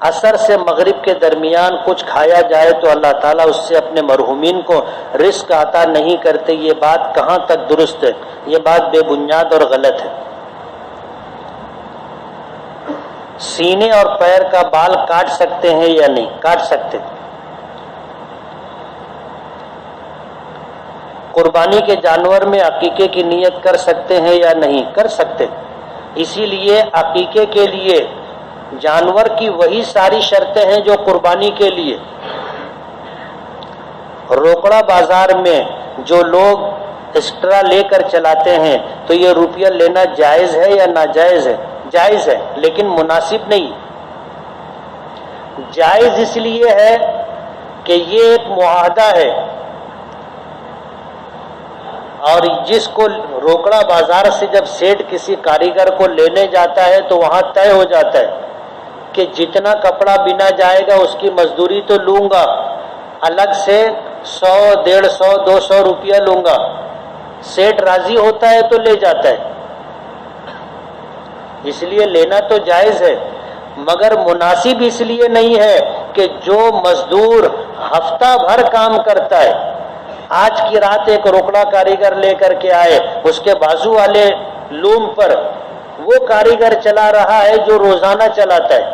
عصر سے مغرب کے درمیان کچھ کھایا جائے تو اللہ تعالیٰ اس سے اپنے مرحومین کو رزق عطا نہیں کرتے، یہ بات کہاں تک درست ہے؟ یہ بات بے بنیاد اور غلط ہے۔ سینے اور پیر کا بال کاٹ سکتے ہیں یا نہیں؟ کاٹ سکتے۔ قربانی کے جانور میں عقیقے کی نیت کر سکتے ہیں یا نہیں؟ کر سکتے۔ اسی لیے عقیقے کے لیے جانور کی وہی ساری شرطیں ہیں جو قربانی کے لیے۔ روکڑا بازار میں جو لوگ ایکسٹرا لے کر چلاتے ہیں تو یہ روپیہ لینا جائز ہے یا ناجائز ہے؟ جائز ہے، لیکن مناسب نہیں۔ جائز اس لیے ہے کہ یہ ایک معاہدہ ہے، اور جس کو روکڑا بازار سے جب سیٹ کسی کاریگر کو لینے جاتا ہے تو وہاں طے ہو جاتا ہے کہ جتنا کپڑا بنا جائے گا اس کی مزدوری تو لوں گا، الگ سے 100، 150، 200 روپیہ لوں گا۔ سیٹ راضی ہوتا ہے تو لے جاتا ہے، اس لیے لینا تو جائز ہے، مگر مناسب اس لیے نہیں ہے کہ جو مزدور ہفتہ بھر کام کرتا ہے، آج کی رات ایک روکڑا کاریگر لے کر کے آئے، اس کے بازو والے لوم پر وہ کاریگر چلا رہا ہے جو روزانہ چلاتا ہے،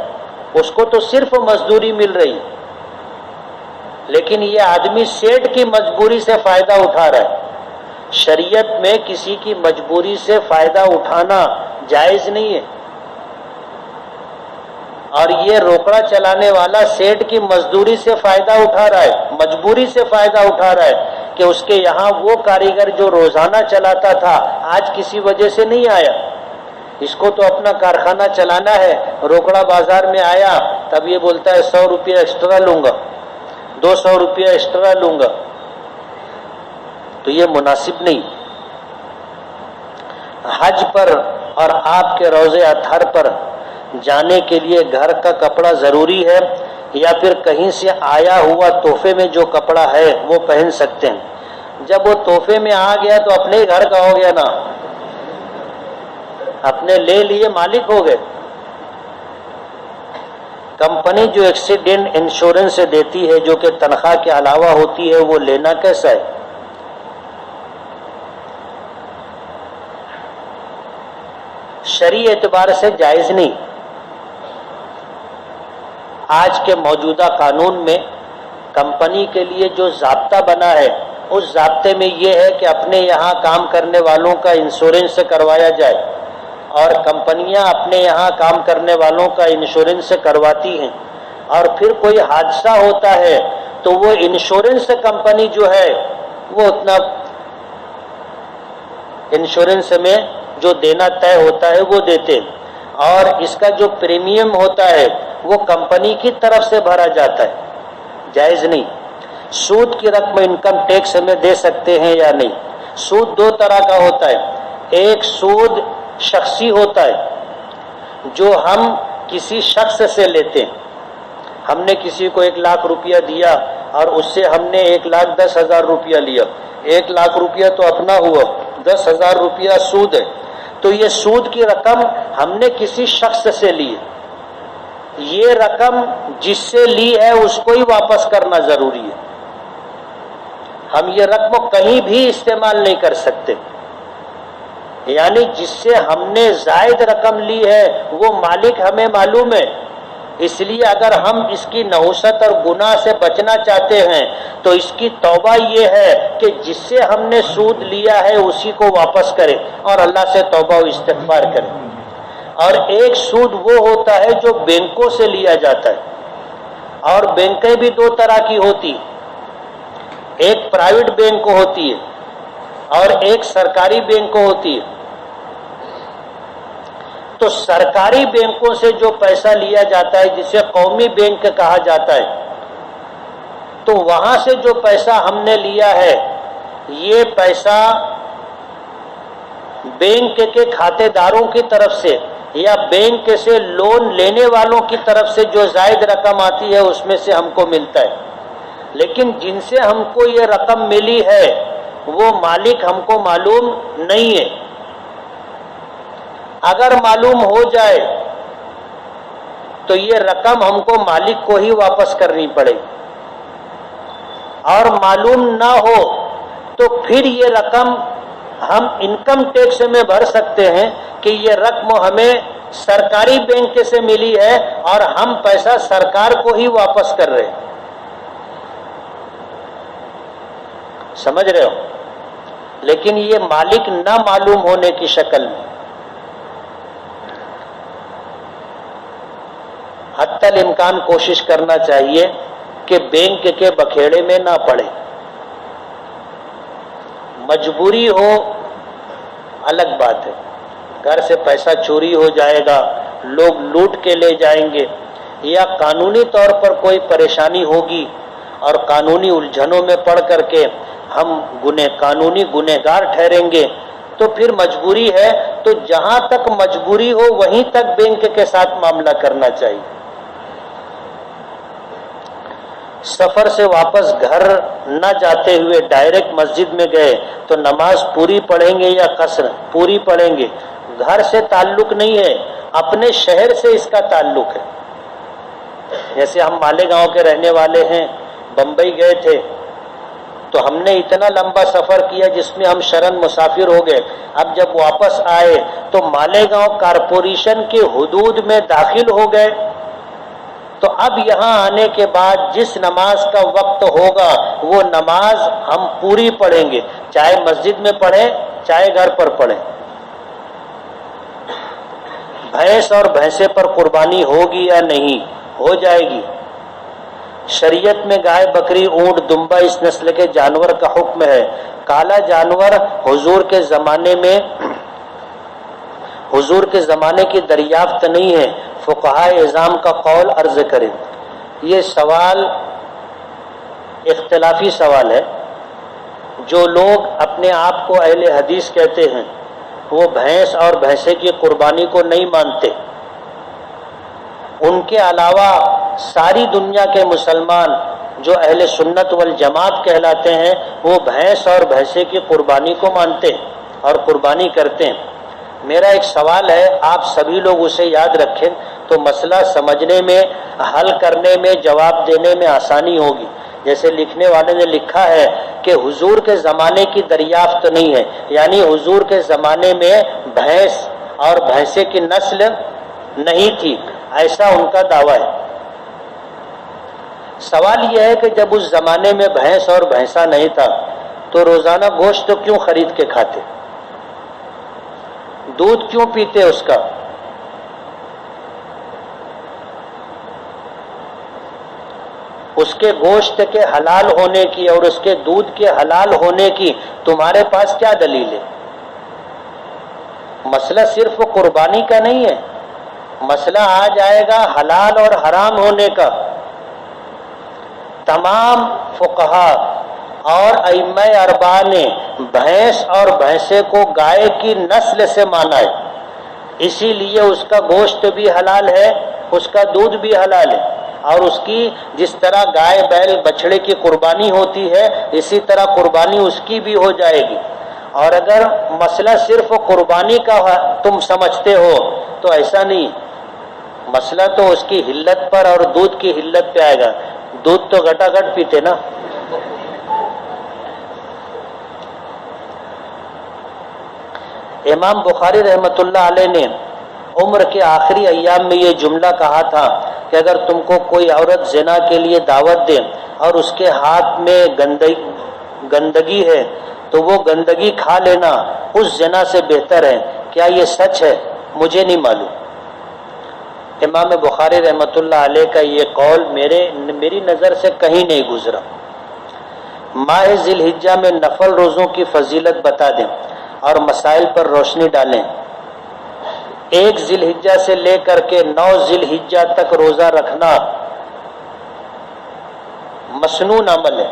اس کو تو صرف مزدوری مل رہی، لیکن یہ آدمی سیٹ کی مجبوری سے فائدہ اٹھا رہا ہے۔ شریعت میں کسی کی مجبوری سے فائدہ اٹھانا جائز نہیں ہے، اور یہ روکڑا چلانے والا سیٹ کی مزدوری سے فائدہ اٹھا رہا ہے، مجبوری سے فائدہ اٹھا رہا ہے کہ اس کے یہاں وہ کاریگر جو روزانہ چلاتا تھا آج کسی وجہ سے نہیں آیا، اس کو تو اپنا کارخانہ چلانا ہے، روکڑا بازار میں آیا تب یہ بولتا ہے 100 روپیہ ایکسٹرا لوں گا، 200 روپیہ ایکسٹرا لوں گا، تو یہ مناسب نہیں۔ حج پر اور آپ کے روضہ اطہر پر جانے کے لیے گھر کا کپڑا ضروری ہے یا پھر کہیں سے آیا ہوا تحفے میں جو کپڑا ہے وہ پہن سکتے ہیں؟ جب وہ تحفے میں آ گیا تو اپنے ہی گھر کا ہو گیا نا، اپنے لے لیے مالک ہو گئے۔ کمپنی جو ایکسیڈنٹ انشورنس دیتی ہے جو کہ تنخواہ کے علاوہ ہوتی ہے، وہ لینا کیسا ہے؟ شرعی اعتبار سے جائز نہیں۔ آج کے موجودہ قانون میں کمپنی کے لیے جو ضابطہ بنا ہے، اس ضابطے میں یہ ہے کہ اپنے یہاں کام کرنے والوں کا انشورنس کروایا جائے، اور کمپنیاں اپنے یہاں کام کرنے والوں کا انشورنس کرواتی ہیں، اور پھر کوئی حادثہ ہوتا ہے تو وہ انشورنس کمپنی جو ہے وہ اتنا انشورنس میں جو دینا طے ہوتا ہے وہ دیتے، اور اس کا جو پریمیم ہوتا ہے وہ کمپنی کی طرف سے بھرا جاتا ہے۔ جائز نہیں۔ سود کی رقم انکم ٹیکس میں دے سکتے ہیں یا نہیں؟ سود دو طرح کا ہوتا ہے، ایک سود شخصی ہوتا ہے جو ہم کسی شخص سے لیتے ہیں، ہم نے کسی کو 1,00,000 روپیہ دیا اور اس سے ہم نے 1,10,000 روپیہ لیا، 1,00,000 روپیہ تو اپنا ہوا، 10,000 روپیہ سود ہے، تو یہ سود کی رقم ہم نے کسی شخص سے لی ہے، یہ رقم جس سے لی ہے اس کو ہی واپس کرنا ضروری ہے، ہم یہ رقم کہیں بھی استعمال نہیں کر سکتے، یعنی جس سے ہم نے زائد رقم لی ہے وہ مالک ہمیں معلوم ہے، اس لیے اگر ہم اس کی نحوست اور گناہ سے بچنا چاہتے ہیں تو اس کی توبہ یہ ہے کہ جس سے ہم نے سود لیا ہے اسی کو واپس کرے اور اللہ سے توبہ و استغفار کرے۔ اور ایک سود وہ ہوتا ہے جو بینکوں سے لیا جاتا ہے، اور بینکیں بھی دو طرح کی ہوتی، ایک پرائیویٹ بینک ہوتی ہے اور ایک سرکاری بینک ہوتی ہے۔ تو سرکاری بینکوں سے جو پیسہ لیا جاتا ہے جسے قومی بینک کہا جاتا ہے، تو وہاں سے جو پیسہ ہم نے لیا ہے یہ پیسہ بینک کے کھاتے داروں کی طرف سے یا بینک سے لون لینے والوں کی طرف سے جو زائد رقم آتی ہے اس میں سے ہم کو ملتا ہے، لیکن جن سے ہم کو یہ رقم ملی ہے وہ مالک ہم کو معلوم نہیں ہے۔ اگر معلوم ہو جائے تو یہ رقم ہم کو مالک کو ہی واپس کرنی پڑے گی، اور معلوم نہ ہو تو پھر یہ رقم ہم انکم ٹیکس میں بھر سکتے ہیں کہ یہ رقم ہمیں سرکاری بینک سے ملی ہے اور ہم پیسہ سرکار کو ہی واپس کر رہے ہیں. سمجھ رہے ہو؟ لیکن یہ مالک نہ معلوم ہونے کی شکل میں حتی الامکان کوشش کرنا چاہیے کہ بینک کے بکھیڑے میں نہ پڑے. مجبوری ہو الگ بات ہے، گھر سے پیسہ چوری ہو جائے گا، لوگ لوٹ کے لے جائیں گے، یا قانونی طور پر کوئی پریشانی ہوگی اور قانونی الجھنوں میں پڑ کر کے ہم قانونی گنہگار ٹھہریں گے، تو پھر مجبوری ہے. تو جہاں تک مجبوری ہو وہیں تک بینک کے ساتھ معاملہ کرنا چاہیے. سفر سے واپس گھر نہ جاتے ہوئے ڈائریکٹ مسجد میں گئے تو نماز پوری پڑھیں گے یا قصر؟ پوری پڑھیں گے. گھر سے تعلق نہیں ہے، اپنے شہر سے اس کا تعلق ہے. جیسے ہم مالیگاؤں کے رہنے والے ہیں، بمبئی گئے تھے تو ہم نے اتنا لمبا سفر کیا جس میں ہم شرن مسافر ہو گئے. اب جب واپس آئے تو مالیگاؤں کارپوریشن کے حدود میں داخل ہو گئے، تو اب یہاں آنے کے بعد جس نماز کا وقت ہوگا وہ نماز ہم پوری پڑھیں گے، چاہے مسجد میں پڑھیں چاہے گھر پر پڑھیں. بھینس اور بھینسے پر قربانی ہوگی یا نہیں؟ ہو جائے گی. شریعت میں گائے، بکری، اونٹ، دمبا اس نسل کے جانور کا حکم ہے. کالا جانور حضور کے زمانے کی دریافت نہیں ہے. فقہائے اعظام کا قول عرض کریں. یہ سوال اختلافی سوال ہے. جو لوگ اپنے آپ کو اہل حدیث کہتے ہیں وہ بھینس اور بھینسے کی قربانی کو نہیں مانتے. ان کے علاوہ ساری دنیا کے مسلمان جو اہل سنت والجماعت کہلاتے ہیں وہ بھینس اور بھینسے کی قربانی کو مانتے ہیں اور قربانی کرتے ہیں. میرا ایک سوال ہے، آپ سبھی لوگ اسے یاد رکھیں تو مسئلہ سمجھنے میں، حل کرنے میں، جواب دینے میں آسانی ہوگی. جیسے لکھنے والے نے لکھا ہے کہ حضور کے زمانے کی دریافت نہیں ہے، یعنی حضور کے زمانے میں بھینس اور بھینسے کی نسل نہیں تھی، ایسا ان کا دعویٰ ہے. سوال یہ ہے کہ جب اس زمانے میں بھینس اور بھینسا نہیں تھا تو روزانہ گوشت کیوں خرید کے کھاتے؟ دودھ کیوں پیتے اس کا؟ اس کے گوشت کے حلال ہونے کی اور اس کے دودھ کے حلال ہونے کی تمہارے پاس کیا دلیل ہے؟ مسئلہ صرف قربانی کا نہیں ہے، مسئلہ آ جائے گا حلال اور حرام ہونے کا. تمام فقہا اور ائمہ اربعہ نے بھینس اور بھینسے کو گائے کی نسل سے مانا ہے، اسی لیے اس کا گوشت بھی حلال ہے، اس کا دودھ بھی حلال ہے. اور اس کی جس طرح گائے بیل بچڑے کی قربانی ہوتی ہے اسی طرح قربانی اس کی بھی ہو جائے گی. اور اگر مسئلہ صرف قربانی کا تم سمجھتے ہو تو ایسا نہیں، مسئلہ تو اس کی حلت پر اور دودھ کی حلت پہ آئے گا. دودھ تو گھٹا گھٹ پیتے نا. امام بخاری رحمۃ اللہ علیہ نے عمر کے آخری ایام میں یہ جملہ کہا تھا کہ اگر تم کو کوئی عورت زنا کے لیے دعوت دے اور اس کے ہاتھ میں گندگی ہے تو وہ گندگی کھا لینا اس زنا سے بہتر ہے. کیا یہ سچ ہے؟ مجھے نہیں معلوم. امام بخاری رحمۃ اللہ علیہ کا یہ قول میری نظر سے کہیں نہیں گزرا. ماہ ذی الحجہ میں نفل روزوں کی فضیلت بتا دیں اور مسائل پر روشنی ڈالیں. 1 ذی الحجہ سے لے کر کے 9 ذی الحجہ تک روزہ رکھنا مسنون عمل ہے.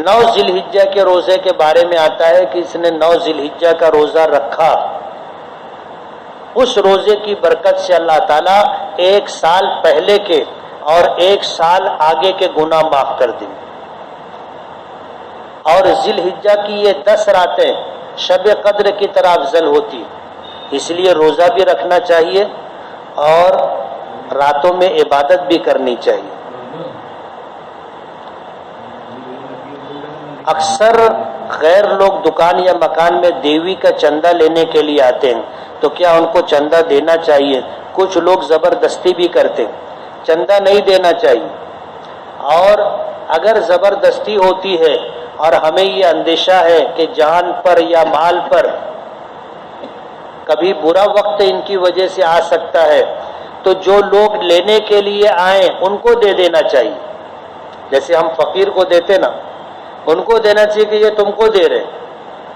9 ذی الحجہ کے روزے کے بارے میں آتا ہے کہ اس نے 9 ذی الحجہ کا روزہ رکھا، اس روزے کی برکت سے اللہ تعالیٰ 1 سال پہلے کے اور 1 سال آگے کے گناہ معاف کر دیں. اور ذی الحجہ کی یہ 10 راتیں شب قدر کی طرح افضل ہوتی، اس لیے روزہ بھی رکھنا چاہیے اور راتوں میں عبادت بھی کرنی چاہیے. اکثر غیر لوگ دکان یا مکان میں دیوی کا چندہ لینے کے لیے آتے ہیں تو کیا ان کو چندہ دینا چاہیے؟ کچھ لوگ زبردستی بھی کرتے ہیں. چندہ نہیں دینا چاہیے. اور اگر زبردستی ہوتی ہے اور ہمیں یہ اندیشہ ہے کہ جان پر یا مال پر کبھی برا وقت ان کی وجہ سے آ سکتا ہے تو جو لوگ لینے کے لیے آئیں ان کو دے دینا چاہیے. جیسے ہم فقیر کو دیتے نا، ان کو دینا چاہیے کہ یہ تم کو دے رہے،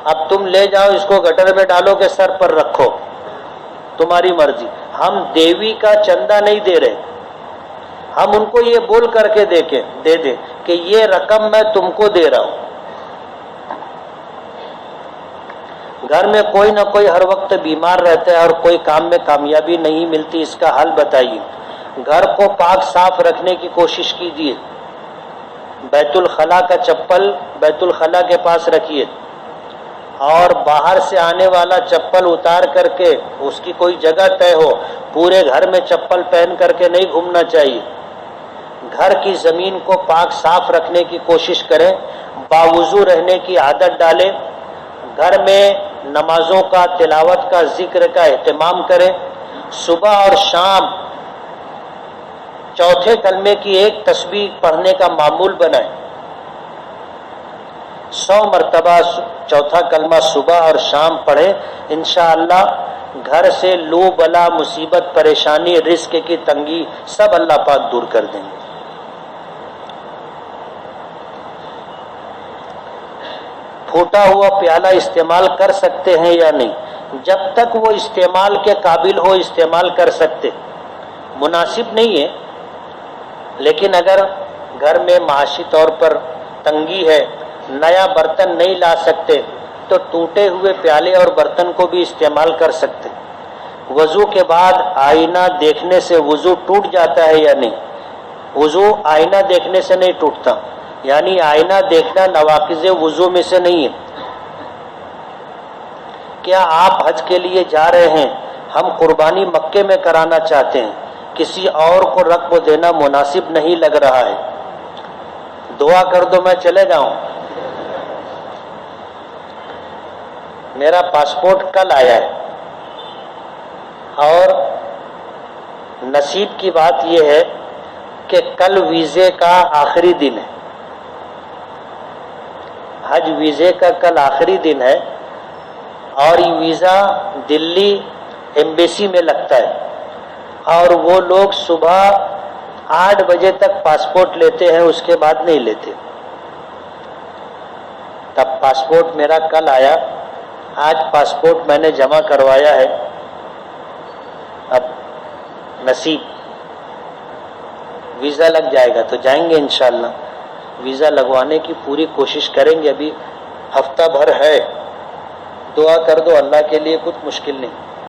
اب تم لے جاؤ، اس کو گٹر میں ڈالو کہ سر پر رکھو، تمہاری مرضی. ہم دیوی کا چندہ نہیں دے رہے، ہم ان کو یہ بول کر کے دے دیں کہ یہ رقم میں تم کو دے رہا ہوں. گھر میں کوئی نہ کوئی ہر وقت بیمار رہتا ہے اور کوئی کام میں کامیابی نہیں ملتی، اس کا حل بتائیے. گھر کو پاک صاف رکھنے کی کوشش کیجیے. بیت الخلاء کا چپل بیت الخلاء کے پاس رکھیے اور باہر سے آنے والا چپل اتار کر کے اس کی کوئی جگہ طے ہو. پورے گھر میں چپل پہن کر کے نہیں گھومنا چاہیے. گھر کی زمین کو پاک صاف رکھنے کی کوشش کریں. باوضو رہنے کی عادت ڈالیں. گھر میں نمازوں کا، تلاوت کا، ذکر کا اہتمام کریں. صبح اور شام چوتھے کلمے کی ایک تسبیح پڑھنے کا معمول بنائیں. 100 مرتبہ چوتھا کلمہ صبح اور شام پڑھیں. انشاءاللہ گھر سے لو بلا، مصیبت، پریشانی، رزق کی تنگی سب اللہ پاک دور کر دیں گے. پھوٹا ہوا پیالہ استعمال کر سکتے ہیں یا نہیں؟ جب تک وہ استعمال کے قابل ہو استعمال کر سکتے. مناسب نہیں ہے، لیکن اگر گھر میں معاشی طور پر تنگی ہے، نیا برتن نہیں لا سکتے تو ٹوٹے ہوئے پیالے اور برتن کو بھی استعمال کر سکتے. وضو کے بعد آئینہ دیکھنے سے وضو ٹوٹ جاتا ہے یا نہیں؟ وضو آئینہ دیکھنے سے نہیں ٹوٹتا، یعنی آئینہ دیکھنا نواقض وضو میں سے نہیں ہے. کیا آپ حج کے لیے جا رہے ہیں؟ ہم قربانی مکے میں کرانا چاہتے ہیں، کسی اور کو رقم دینا مناسب نہیں لگ رہا ہے. دعا کر دو میں چلے جاؤں. میرا پاسپورٹ کل آیا ہے اور نصیب کی بات یہ ہے کہ کل ویزے کا آخری دن ہے. حج ویزے کا کل آخری دن ہے اور یہ ویزا دلی ایمبیسی میں لگتا ہے اور وہ لوگ صبح 8 بجے تک پاسپورٹ لیتے ہیں، اس کے بعد نہیں لیتے. تب پاسپورٹ میرا کل آیا. آج پاسپورٹ میں نے جمع کروایا ہے. اب نصیب ویزا لگ جائے گا تو جائیں گے انشاءاللہ. ویزا لگوانے کی پوری کوشش کریں گے. ابھی ہفتہ بھر ہے. دعا کر دو، اللہ کے لیے کچھ مشکل نہیں.